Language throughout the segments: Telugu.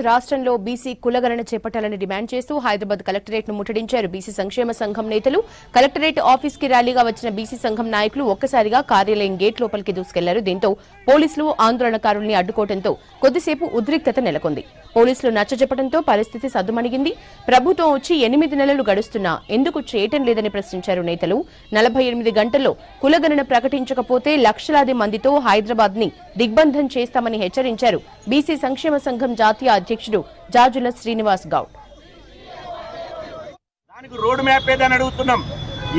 రాష్ట్రంలో బీసీ కులగణన చేపట్టాలని డిమాండ్ చేస్తూ హైదరాబాద్ కలెక్టరేట్ ను ముట్టడించారు బీసీ సంక్షేమ సంఘం నేతలు. కలెక్టరేట్ ఆఫీస్ కి ర్యాలీగా వచ్చిన బీసీ సంఘం నాయకులు ఒక్కసారిగా కార్యాలయం గేట్ లోపలికి దూసుకెళ్లారు. దీంతో పోలీసులు ఆందోళనకారుల్ని అడ్డుకోవడంతో కొద్దిసేపు ఉద్రిక్తత నెలకొంది. పోలీసులు నచ్చజెప్పడంతో పరిస్థితి సద్దుమణిగింది. ప్రభుత్వం వచ్చి 8 నెలలు గడుస్తున్నా ఎందుకు చేయటం లేదని ప్రశ్నించారు నేతలు. 48 గంటల్లో కులగణన ప్రకటించకపోతే లక్షలాది మందితో హైదరాబాద్ ని దిగ్బంధం చేస్తామని హెచ్చరించారు బీసీ సంక్షేమ సంఘం జాతీయ అధ్యక్షుడు జాజుల శ్రీనివాస్ గౌడ్. దానికి రోడ్ మ్యాప్ ఏదని అడుగుతున్నాం.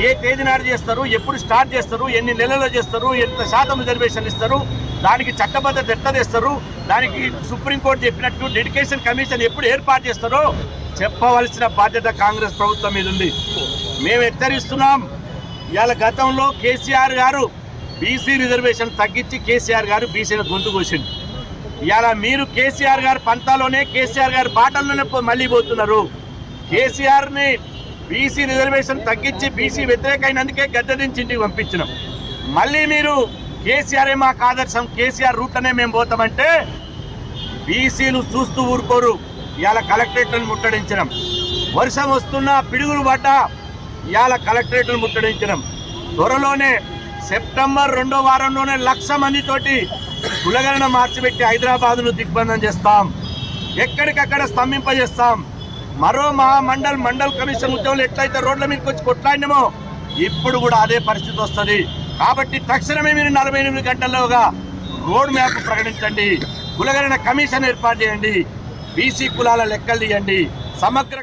ఏ తేదీ నాడు చేస్తారు, ఎప్పుడు స్టార్ట్ చేస్తారు, ఎన్ని నెలల్లో చేస్తారు, ఎంత శాతం రిజర్వేషన్ ఇస్తారు, దానికి చట్టబద్ధత ఎట్లా తెస్తారు, దానికి సుప్రీంకోర్టు చెప్పినట్టు డెడికేషన్ కమిషన్ ఎప్పుడు ఏర్పాటు చేస్తారో చెప్పవలసిన బాధ్యత కాంగ్రెస్ ప్రభుత్వం మీద ఉంది. మేము హెచ్చరిస్తున్నాం. ఇవాళ గతంలో కేసీఆర్ గారు బీసీ రిజర్వేషన్ తగ్గించి కేసీఆర్ గారు బీసీల గొంతు కోసిండు. ఇవాళ మీరు కేసీఆర్ గారి పంతాలోనే కేసీఆర్ గారి బాటల్లోనే మళ్ళీ పోతున్నారు. కేసీఆర్ని బీసీ రిజర్వేషన్ తగ్గించి బీసీ వ్యతిరేకమైనందుకే గద్దె నుంచి ఇంటికి పంపించినాం. మళ్ళీ మీరు కేసీఆరే మాకు ఆదర్శం, కేసీఆర్ రూట్లోనే మేము పోతామంటే బీసీలు చూస్తూ ఊరుకోరు. ఇవాళ కలెక్టరేట్లను ముట్టడించినాం. వర్షం వస్తున్నా పిడుగులు పడ్డ ఇవాళ కలెక్టరేట్లను ముట్టడించినాం. త్వరలోనే సెప్టెంబర్ 2వ వారంలోనే 1,00,000 మందితోటి కులగణన మార్చిపెట్టి హైదరాబాద్ను దిగ్బంధం చేస్తాం. ఎక్కడికక్కడ స్తంభింపజేస్తాం. మరో మండల్ కమిషన్ ఉద్యోగులు ఎట్లయితే రోడ్ల మీదకి వచ్చి కొట్లాడినామో ఇప్పుడు కూడా అదే పరిస్థితి వస్తుంది. కాబట్టి తక్షణమే మీరు 48 గంటల్లోగా రోడ్ మ్యాప్ ప్రకటించండి, కులగణన కమిషన్ ఏర్పాటు చేయండి, బీసీ కులాల లెక్కలు తీయండి, సమగ్ర